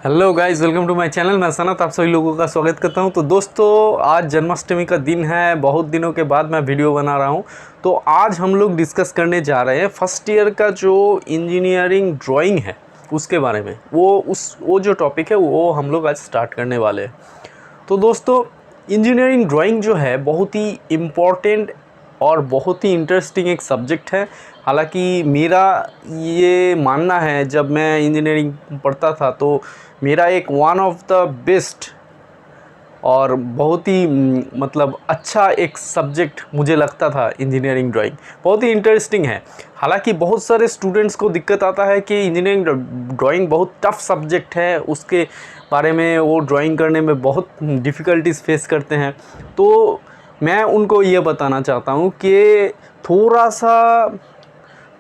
Hello guys, welcome to my channel. मैं सनत आप सभी लोगों का स्वागत करता हूं। तो दोस्तों, आज जन्माष्टमी का दिन है। बहुत दिनों के बाद मैं वीडियो बना रहा हूं। तो आज हम लोग डिस्कस करने जा रहे हैं फर्स्ट ईयर का जो इंजीनियरिंग ड्राइंग है उसके बारे में। वो जो टॉपिक है वो हम लोग आज स्टार्ट करने वाले हैं। तो दोस्तों, इंजीनियरिंग ड्राइंग जो है बहुत ही इम्पॉर्टेंट और बहुत ही इंटरेस्टिंग एक सब्जेक्ट है। हालांकि मेरा ये मानना है, जब मैं इंजीनियरिंग पढ़ता था तो मेरा एक वन ऑफ द बेस्ट और बहुत ही मतलब अच्छा एक सब्जेक्ट मुझे लगता था इंजीनियरिंग ड्राइंग। बहुत ही इंटरेस्टिंग है। हालांकि बहुत सारे स्टूडेंट्स को दिक्कत आता है कि इंजीनियरिंग ड्राइंग बहुत टफ सब्जेक्ट है, उसके बारे में वो ड्राइंग करने में बहुत डिफ़िकल्टीज फेस करते हैं। तो मैं उनको ये बताना चाहता हूँ कि थोड़ा सा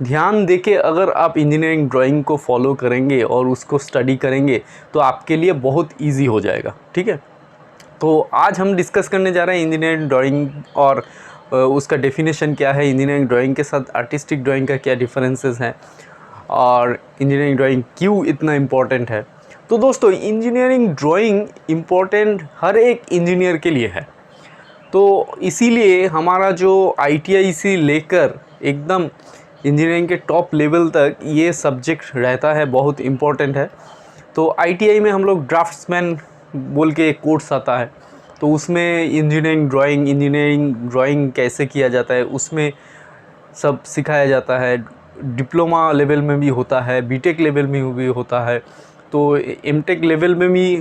ध्यान देके अगर आप इंजीनियरिंग ड्राइंग को फॉलो करेंगे और उसको स्टडी करेंगे तो आपके लिए बहुत इजी हो जाएगा। ठीक है, तो आज हम डिस्कस करने जा रहे हैं इंजीनियरिंग ड्राइंग और उसका डेफिनेशन क्या है, इंजीनियरिंग ड्राइंग के साथ आर्टिस्टिक ड्राइंग का क्या डिफरेंसेस हैं और इंजीनियरिंग ड्राइंग क्यों इतना इम्पोर्टेंट है। तो दोस्तों, इंजीनियरिंग ड्राइंग इम्पोर्टेंट हर एक इंजीनियर के लिए है। तो इसीलिए हमारा जो ITI से लेकर एकदम इंजीनियरिंग के टॉप लेवल तक ये सब्जेक्ट रहता है, बहुत इम्पोर्टेंट है। तो ITI में हम लोग ड्राफ्ट्समैन बोल के एक कोर्स आता है, तो उसमें इंजीनियरिंग ड्राइंग कैसे किया जाता है उसमें सब सिखाया जाता है। डिप्लोमा लेवल में भी होता है, बीटेक लेवल में भी होता है। तो एमटेक लेवल में भी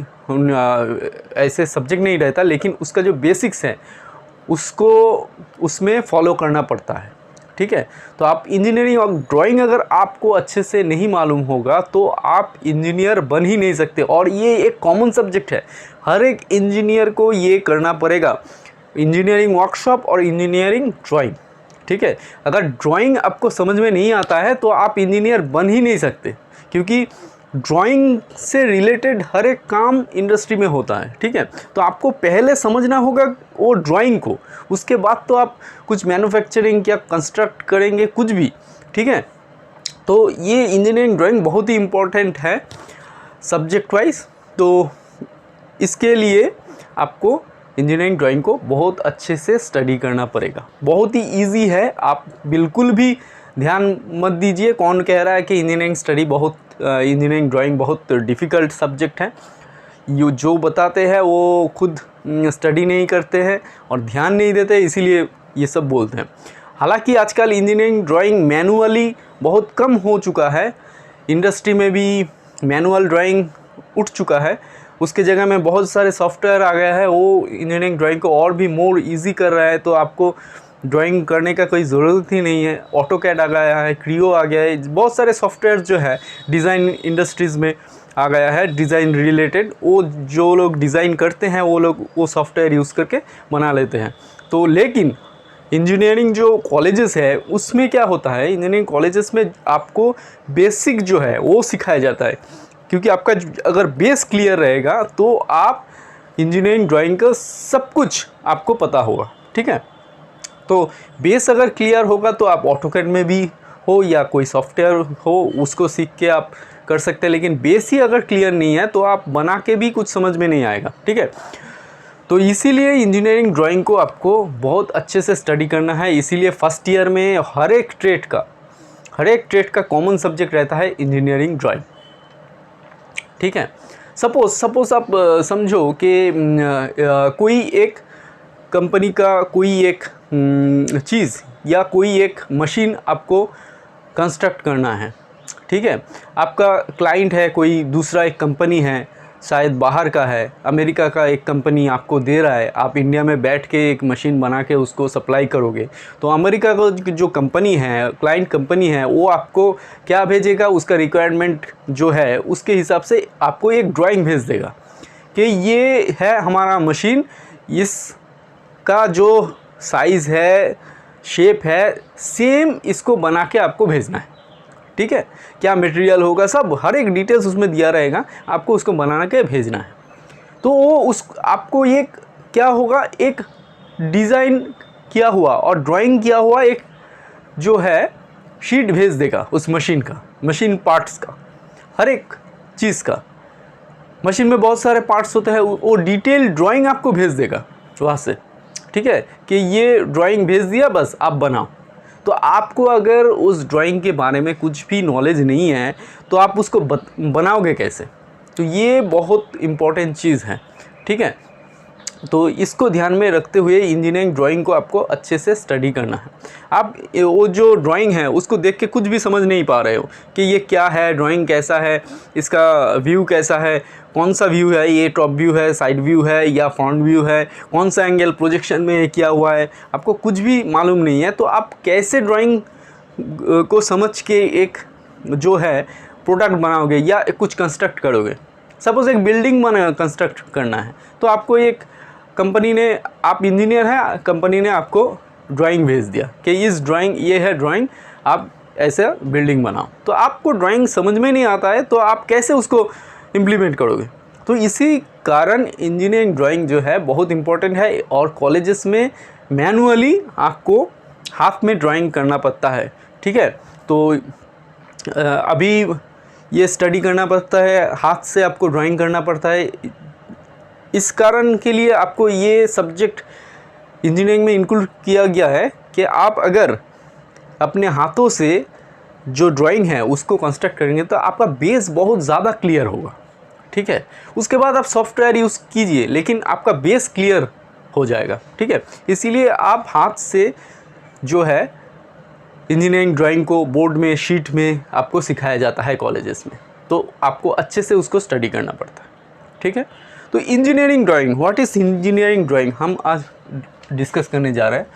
ऐसे सब्जेक्ट नहीं रहता, लेकिन उसका जो बेसिक्स है उसको उसमें फॉलो करना पड़ता है। ठीक है, तो आप इंजीनियरिंग और ड्राइंग अगर आपको अच्छे से नहीं मालूम होगा तो आप इंजीनियर बन ही नहीं सकते। और ये एक कॉमन सब्जेक्ट है, हर एक इंजीनियर को ये करना पड़ेगा, इंजीनियरिंग वर्कशॉप और इंजीनियरिंग ड्राइंग। ठीक है, अगर ड्राइंग आपको समझ में नहीं आता है तो आप इंजीनियर बन ही नहीं सकते, क्योंकि ड्राइंग से रिलेटेड हर एक काम इंडस्ट्री में होता है। ठीक है, तो आपको पहले समझना होगा वो ड्राइंग को, उसके बाद तो आप कुछ मैन्युफैक्चरिंग या कंस्ट्रक्ट करेंगे कुछ भी। ठीक है, तो ये इंजीनियरिंग ड्राइंग बहुत ही इम्पोर्टेंट है सब्जेक्ट वाइज। तो इसके लिए आपको इंजीनियरिंग ड्राइंग को बहुत अच्छे से स्टडी करना पड़ेगा। बहुत ही इजी है, आप बिल्कुल भी ध्यान मत दीजिए कौन कह रहा है कि इंजीनियरिंग ड्राइंग बहुत डिफ़िकल्ट सब्जेक्ट है। ये जो बताते हैं वो खुद स्टडी नहीं करते हैं और ध्यान नहीं देते, इसीलिए ये सब बोलते हैं। हालांकि आजकल इंजीनियरिंग ड्राइंग मैनुअली बहुत कम हो चुका है, इंडस्ट्री में भी मैनुअल ड्राइंग उठ चुका है। उसके जगह में बहुत सारे सॉफ्टवेयर आ गया है, वो इंजीनियरिंग ड्राइंग को और भी मोर इजी कर रहा है। तो आपको ड्राइंग करने का कोई ज़रूरत ही नहीं है। ऑटोकैड आ गया है, क्रियो आ गया है, बहुत सारे सॉफ्टवेयर जो है डिज़ाइन इंडस्ट्रीज़ में आ गया है। डिज़ाइन रिलेटेड वो जो लोग डिज़ाइन करते हैं वो लोग वो सॉफ्टवेयर यूज़ करके बना लेते हैं। तो लेकिन इंजीनियरिंग जो कॉलेजेस है उसमें क्या होता है, इंजीनियरिंग कॉलेजेस में आपको बेसिक जो है वो सिखाया जाता है, क्योंकि आपका अगर बेस क्लियर रहेगा तो आप इंजीनियरिंग ड्राइंग का सब कुछ आपको पता होगा। ठीक है, तो बेस अगर क्लियर होगा तो आप ऑटोकैड में भी हो या कोई सॉफ्टवेयर हो उसको सीख के आप कर सकते हैं। लेकिन बेस ही अगर क्लियर नहीं है तो आप बना के भी कुछ समझ में नहीं आएगा। ठीक है, तो इसीलिए इंजीनियरिंग ड्राइंग को आपको बहुत अच्छे से स्टडी करना है। इसीलिए फर्स्ट ईयर में हर एक ट्रेड का कॉमन सब्जेक्ट रहता है इंजीनियरिंग ड्राइंग। ठीक है, सपोज आप समझो कि कोई एक कंपनी का कोई एक चीज़ या कोई एक मशीन आपको कंस्ट्रक्ट करना है। ठीक है, आपका क्लाइंट है, कोई दूसरा एक कंपनी है, शायद बाहर का है, अमेरिका का एक कंपनी आपको दे रहा है, आप इंडिया में बैठ के एक मशीन बना के उसको सप्लाई करोगे। तो अमेरिका का जो कंपनी है, क्लाइंट कंपनी है, वो आपको क्या भेजेगा, उसका रिक्वायरमेंट जो है उसके हिसाब से आपको एक ड्राइंग भेज देगा कि ये है हमारा मशीन, इसका जो साइज़ है, शेप है, सेम इसको बना के आपको भेजना है। ठीक है, क्या मटेरियल होगा, सब हर एक डिटेल्स उसमें दिया रहेगा, आपको उसको बना के भेजना है। तो वो आपको ये क्या होगा, एक डिज़ाइन किया हुआ और ड्राइंग किया हुआ एक जो है शीट भेज देगा उस मशीन का, मशीन पार्ट्स का, हर एक चीज़ का। मशीन में बहुत सारे पार्ट्स होते हैं, वो डिटेल ड्राइंग आपको भेज देगा वहाँ से, ठीक है, कि ये ड्राइंग भेज दिया, बस आप बनाओ। तो आपको अगर उस ड्राइंग के बारे में कुछ भी नॉलेज नहीं है तो आप उसको बनाओगे कैसे? तो ये बहुत इम्पॉर्टेंट चीज़ है, ठीक है। तो इसको ध्यान में रखते हुए इंजीनियरिंग ड्राइंग को आपको अच्छे से स्टडी करना है। आप वो जो ड्राइंग है उसको देख के कुछ भी समझ नहीं पा रहे हो कि ये क्या है, ड्राइंग कैसा है, इसका व्यू कैसा है, कौन सा व्यू है, ये टॉप व्यू है, साइड व्यू है या फ्रंट व्यू है, कौन सा एंगल प्रोजेक्शन में किया हुआ है, आपको कुछ भी मालूम नहीं है। तो आप कैसे ड्राइंग को समझ के एक जो है प्रोडक्ट बनाओगे या कुछ कंस्ट्रक्ट करोगे? सपोज़ एक बिल्डिंग कंस्ट्रक्ट करना है, तो आपको एक कंपनी ने, आप इंजीनियर हैं, कंपनी ने आपको ड्राइंग भेज दिया कि इस ड्राइंग, ये है ड्राइंग, आप ऐसे बिल्डिंग बनाओ। तो आपको ड्राइंग समझ में नहीं आता है तो आप कैसे उसको इम्प्लीमेंट करोगे? तो इसी कारण इंजीनियरिंग ड्राइंग जो है बहुत इम्पोर्टेंट है, और कॉलेजेस में मैनुअली आपको हाथ में ड्राइंग करना पड़ता है, ठीक है। तो अभी ये स्टडी करना पड़ता है, हाथ से आपको ड्राइंग करना पड़ता है। इस कारण के लिए आपको ये सब्जेक्ट इंजीनियरिंग में इंक्लूड किया गया है कि आप अगर अपने हाथों से जो ड्राइंग है उसको कंस्ट्रक्ट करेंगे तो आपका बेस बहुत ज़्यादा क्लियर होगा, ठीक है। उसके बाद आप सॉफ्टवेयर यूज़ कीजिए, लेकिन आपका बेस क्लियर हो जाएगा, ठीक है। इसीलिए आप हाथ से जो है इंजीनियरिंग ड्राइंग को बोर्ड में, शीट में आपको सिखाया जाता है कॉलेजेस में, तो आपको अच्छे से उसको स्टडी करना पड़ता है, ठीक है। तो engineering drawing, what is engineering drawing, हम आज डिस्कस करने जा रहे हैं।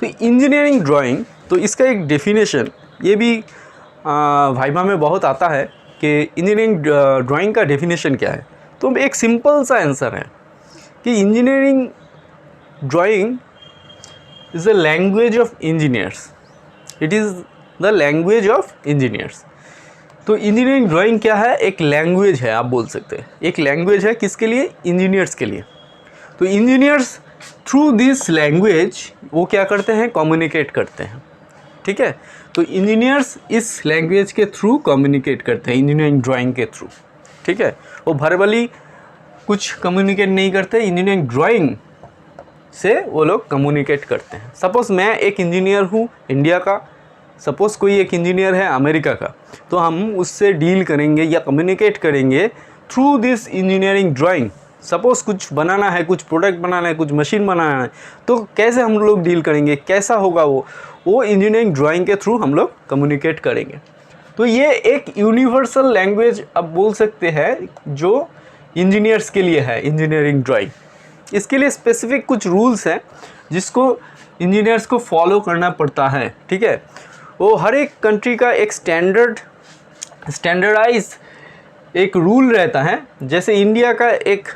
तो इंजीनियरिंग ड्राइंग, तो इसका एक डेफिनेशन, ये भी वाइवा में बहुत आता है कि इंजीनियरिंग ड्राइंग का डेफिनेशन क्या है। तो एक सिंपल सा आंसर है कि engineering drawing is a language of engineers, it is the language of engineers. तो इंजीनियरिंग ड्राइंग क्या है? एक लैंग्वेज है, आप बोल सकते हैं। एक लैंग्वेज है किसके लिए? इंजीनियर्स के लिए। तो इंजीनियर्स थ्रू दिस लैंग्वेज वो क्या करते हैं? कम्युनिकेट करते हैं, ठीक है। तो इंजीनियर्स इस लैंग्वेज के थ्रू कम्युनिकेट करते हैं, इंजीनियरिंग ड्राइंग के थ्रू, ठीक है। वो वर्बली कुछ कम्युनिकेट नहीं करते, इंजीनियरिंग ड्राइंग से वो लोग कम्युनिकेट करते हैं। सपोज़ मैं एक इंजीनियर हूँ इंडिया का, सपोज़ कोई एक इंजीनियर है अमेरिका का, तो हम उससे डील करेंगे या कम्युनिकेट करेंगे through this engineering drawing. Suppose कुछ बनाना है, कुछ प्रोडक्ट बनाना है, कुछ मशीन बनाना है, तो कैसे हम लोग डील करेंगे, कैसा होगा वो इंजीनियरिंग ड्राइंग के थ्रू हम लोग कम्युनिकेट करेंगे। तो ये एक यूनिवर्सल लैंग्वेज अब बोल सकते हैं जो इंजीनियर्स के लिए है, इंजीनियरिंग ड्राइंग। इसके लिए स्पेसिफिक कुछ रूल्स हैं जिसको इंजीनियर्स को फॉलो करना पड़ता है, ठीक है। वो हर एक कंट्री का एक स्टैंडर्डाइज एक रूल रहता है। जैसे इंडिया का एक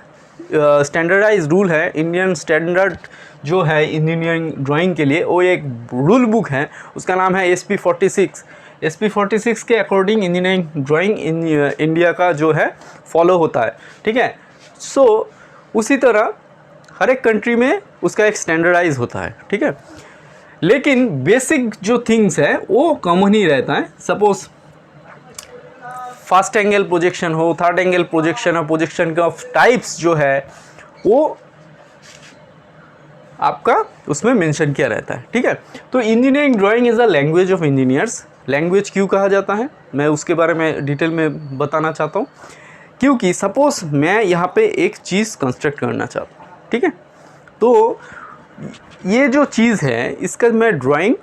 स्टैंडर्डाइज रूल है, इंडियन स्टैंडर्ड जो है इंजीनियरिंग ड्राइंग के लिए, वो एक रूल बुक है, उसका नाम है SP46। SP46 के अकॉर्डिंग इंजीनियरिंग ड्राइंग इंडिया का जो है फॉलो होता है, ठीक है। सो उसी तरह हर एक कंट्री में उसका एक स्टैंडर्डाइज होता है, ठीक है। लेकिन बेसिक जो थिंग्स है वो कॉमन ही रहता है। सपोज़ फर्स्ट एंगल प्रोजेक्शन हो, थर्ड एंगल प्रोजेक्शन हो, प्रोजेक्शन के ऑफ टाइप्स जो है वो आपका उसमें मेंशन किया रहता है, ठीक है। तो engineering drawing is a language of engineers. Language क्यों कहा जाता है मैं उसके बारे में डिटेल में बताना चाहता हूँ। क्योंकि सपोज़ मैं यहाँ पे एक चीज़ कंस्ट्रक्ट करना चाहता हूँ, ठीक है। तो ये जो चीज़ है इसका मैं ड्राइंग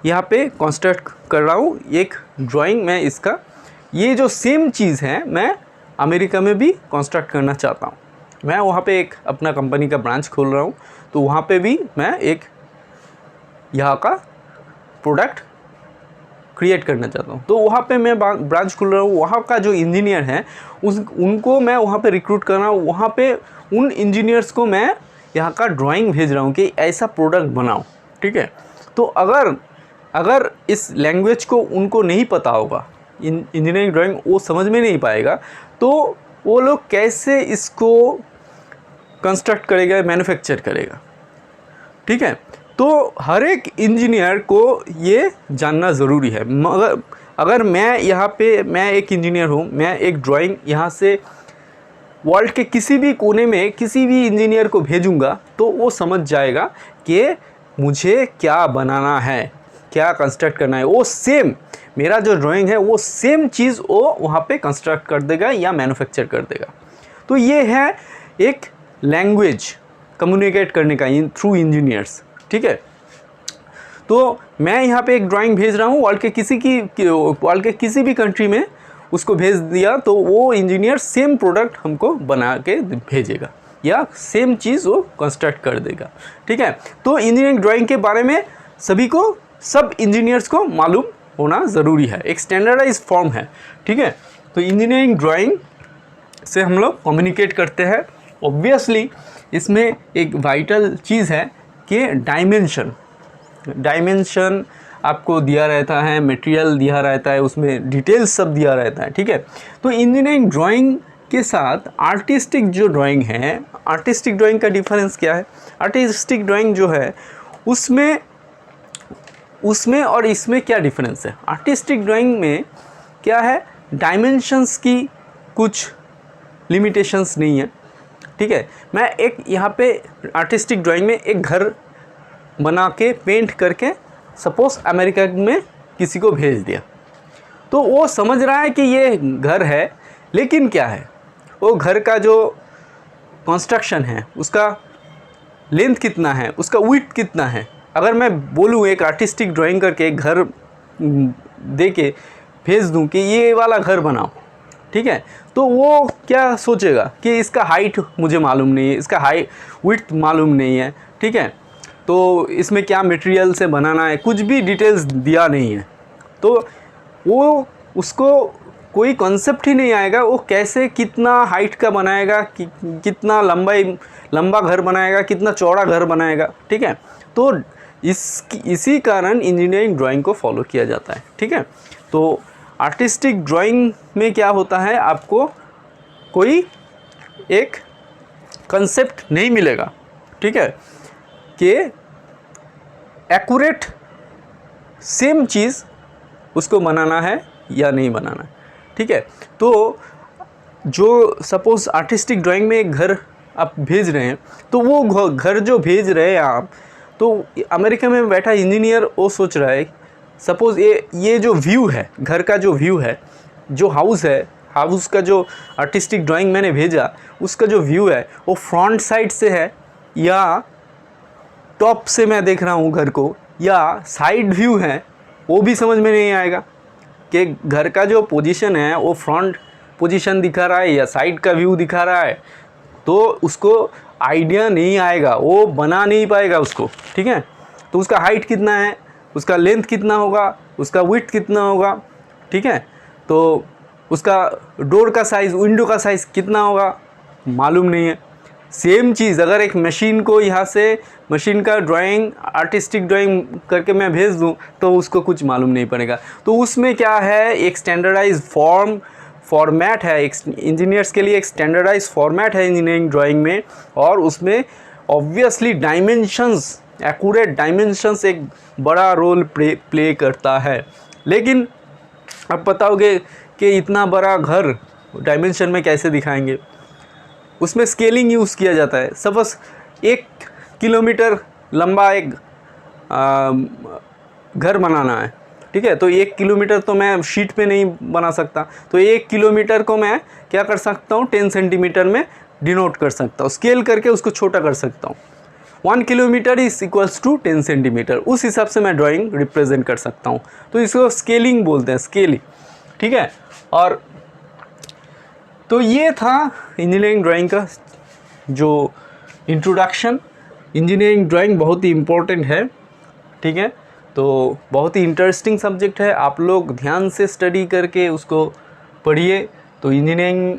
यहाँ पे कंस्ट्रक्ट कर रहा हूँ, एक ड्राइंग मैं इसका, ये जो सेम चीज़ है मैं अमेरिका में भी कंस्ट्रक्ट करना चाहता हूँ। मैं वहाँ पे एक अपना कंपनी का ब्रांच खोल रहा हूँ, तो वहाँ पे भी मैं एक यहाँ का प्रोडक्ट क्रिएट करना चाहता हूँ। तो वहाँ पे मैं ब्रांच खोल रहा हूँ, वहाँ का जो इंजीनियर है उनको मैं वहाँ पे रिक्रूट कर रहा हूँ। वहाँ पे उन इंजीनियर्स को मैं यहाँ का ड्राइंग भेज रहा हूँ कि ऐसा प्रोडक्ट बनाओ, ठीक है। तो अगर इस लैंग्वेज को उनको नहीं पता होगा इंजीनियरिंग ड्राइंग वो समझ में नहीं पाएगा, तो वो लोग कैसे इसको कंस्ट्रक्ट करेगा, मैन्युफैक्चर करेगा। ठीक है, तो हर एक इंजीनियर को ये जानना ज़रूरी है। मगर अगर मैं यहाँ पे, मैं एक इंजीनियर हूँ, मैं एक ड्राइंग यहाँ से वर्ल्ड के किसी भी कोने में किसी भी इंजीनियर को भेजूँगा तो वो समझ जाएगा कि मुझे क्या बनाना है, क्या कंस्ट्रक्ट करना है। वो सेम मेरा जो ड्राइंग है वो सेम चीज़ वो वहाँ पे कंस्ट्रक्ट कर देगा या मैन्युफैक्चर कर देगा। तो ये है एक लैंग्वेज कम्युनिकेट करने का थ्रू इंजीनियर्स। ठीक है, तो मैं यहाँ पे एक ड्राइंग भेज रहा हूँ वर्ल्ड के किसी भी कंट्री में, उसको भेज दिया तो वो इंजीनियर सेम प्रोडक्ट हमको बना के भेजेगा या सेम चीज़ वो कंस्ट्रक्ट कर देगा। ठीक है, तो इंजीनियरिंग ड्राइंग के बारे में सब इंजीनियर्स को मालूम होना ज़रूरी है, एक स्टैंडर्डाइज फॉर्म है। ठीक है, तो इंजीनियरिंग ड्राइंग से हम लोग कम्युनिकेट करते हैं। ऑब्वियसली इसमें एक वाइटल चीज़ है कि डायमेंशन आपको दिया रहता है, मटेरियल दिया रहता है, उसमें डिटेल्स सब दिया रहता है। ठीक है, तो इंजीनियरिंग ड्राइंग के साथ आर्टिस्टिक जो ड्राइंग है, आर्टिस्टिक ड्राइंग का डिफरेंस क्या है? आर्टिस्टिक ड्राइंग जो है उसमें और इसमें क्या डिफरेंस है? आर्टिस्टिक ड्राइंग में क्या है, डायमेंशंस की कुछ लिमिटेशंस नहीं है। ठीक है, मैं एक यहाँ पे आर्टिस्टिक ड्राइंग में एक घर बना के पेंट करके सपोज़ अमेरिका में किसी को भेज दिया, तो वो समझ रहा है कि ये घर है, लेकिन क्या है, वो घर का जो कंस्ट्रक्शन है उसका लेंथ कितना है, उसका विड्थ कितना है। अगर मैं बोलूँ एक आर्टिस्टिक ड्राइंग करके एक घर दे के भेज दूँ कि ये वाला घर बनाओ, ठीक है, तो वो क्या सोचेगा कि इसका हाइट मुझे मालूम नहीं है, इसका विड्थ मालूम नहीं है। ठीक है, तो इसमें क्या मटेरियल से बनाना है, कुछ भी डिटेल्स दिया नहीं है, तो वो उसको कोई कॉन्सेप्ट ही नहीं आएगा वो कैसे कितना हाइट का बनाएगा, कितना लंबा घर बनाएगा, कितना चौड़ा घर बनाएगा। ठीक है, तो इसी कारण इंजीनियरिंग ड्राइंग को फॉलो किया जाता है। ठीक है, तो आर्टिस्टिक ड्राइंग में क्या होता है, आपको कोई एक कंसेप्ट नहीं मिलेगा। ठीक है, कि एक्यूरेट सेम चीज़ उसको बनाना है या नहीं बनाना है। ठीक है, तो जो सपोज़ आर्टिस्टिक ड्राइंग में एक घर आप भेज रहे हैं, तो वो घर जो भेज रहे हैं आप, तो अमेरिका में बैठा इंजीनियर वो सोच रहा है सपोज़ ये जो व्यू है, घर का जो व्यू है, जो हाउस है, हाउस का जो आर्टिस्टिक ड्राइंग मैंने भेजा उसका जो व्यू है वो फ्रंट साइड से है या टॉप से मैं देख रहा हूँ घर को, या साइड व्यू है, वो भी समझ में नहीं आएगा कि घर का जो पोजीशन है वो फ्रंट पोजीशन दिखा रहा है या साइड का व्यू दिखा रहा है, तो उसको आइडिया नहीं आएगा, वो बना नहीं पाएगा उसको। ठीक है, तो उसका हाइट कितना है, उसका लेंथ कितना होगा, उसका विड्थ कितना होगा। ठीक है, तो उसका डोर का साइज़, विंडो का साइज़ कितना होगा, मालूम नहीं है। सेम चीज़ अगर एक मशीन को यहाँ से मशीन का ड्राइंग आर्टिस्टिक ड्राइंग करके मैं भेज दूँ तो उसको कुछ मालूम नहीं पड़ेगा। तो उसमें क्या है, एक स्टैंडर्डाइज फॉर्मेट है, एक इंजीनियर्स के लिए एक स्टैंडर्डाइज फॉर्मेट है इंजीनियरिंग ड्राइंग में, और उसमें ऑब्वियसली डायमेंशंस, एक्यूरेट डायमेंशंस एक बड़ा रोल प्ले करता है। लेकिन अब बताओगे कि इतना बड़ा घर डायमेंशन में कैसे दिखाएंगे, उसमें स्केलिंग यूज़ किया जाता है। सपोज 1 किलोमीटर लंबा एक घर बनाना है, ठीक है, तो 1 किलोमीटर तो मैं शीट पे नहीं बना सकता, तो 1 किलोमीटर को मैं क्या कर सकता हूँ, 10 सेंटीमीटर में डिनोट कर सकता हूँ, स्केल करके उसको छोटा कर सकता हूँ। 1 kilometre is equals to 10 centimetre, उस हिसाब से मैं ड्राइंग रिप्रेजेंट कर सकता हूँ, तो इसको स्केलिंग बोलते हैं, स्केलिंग। ठीक है, और तो ये था इंजीनियरिंग ड्राइंग का जो इंट्रोडक्शन। इंजीनियरिंग ड्राइंग बहुत ही इम्पोर्टेंट है। ठीक है, तो बहुत ही इंटरेस्टिंग सब्जेक्ट है, आप लोग ध्यान से स्टडी करके उसको पढ़िए। तो इंजीनियरिंग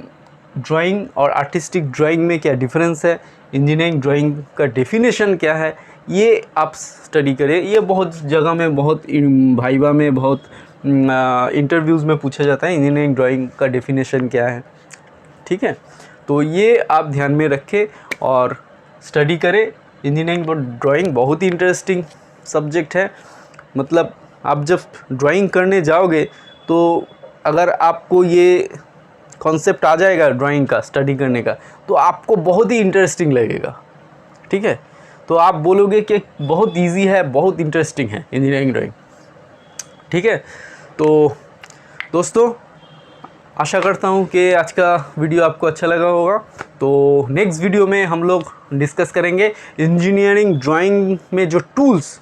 ड्राइंग और आर्टिस्टिक ड्राइंग में क्या डिफरेंस है, इंजीनियरिंग ड्राइंग का डेफिनेशन क्या है, ये आप स्टडी करें। ये बहुत जगह में, बहुत वाइवा में, बहुत इंटरव्यूज़ में पूछा जाता है इंजीनियरिंग ड्राइंग का डेफिनेशन क्या है, ठीक है। तो ये आप ध्यान में रखें और स्टडी करें। इंजीनियरिंग ड्राइंग बहुत ही इंटरेस्टिंग सब्जेक्ट है। मतलब आप जब ड्राइंग करने जाओगे तो अगर आपको ये कॉन्सेप्ट आ जाएगा ड्राइंग का, स्टडी करने का, तो आपको बहुत ही इंटरेस्टिंग लगेगा, ठीक है। तो आप बोलोगे कि बहुत इजी है, बहुत इंटरेस्टिंग है इंजीनियरिंग ड्राइंग, ठीक है। तो दोस्तों आशा करता हूँ कि आज का वीडियो आपको अच्छा लगा होगा। तो नेक्स्ट वीडियो में हम लोग डिस्कस करेंगे इंजीनियरिंग ड्राइंग में जो टूल्स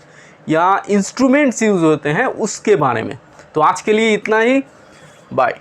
या इंस्ट्रूमेंट्स यूज़ होते हैं उसके बारे में। तो आज के लिए इतना ही, बाय।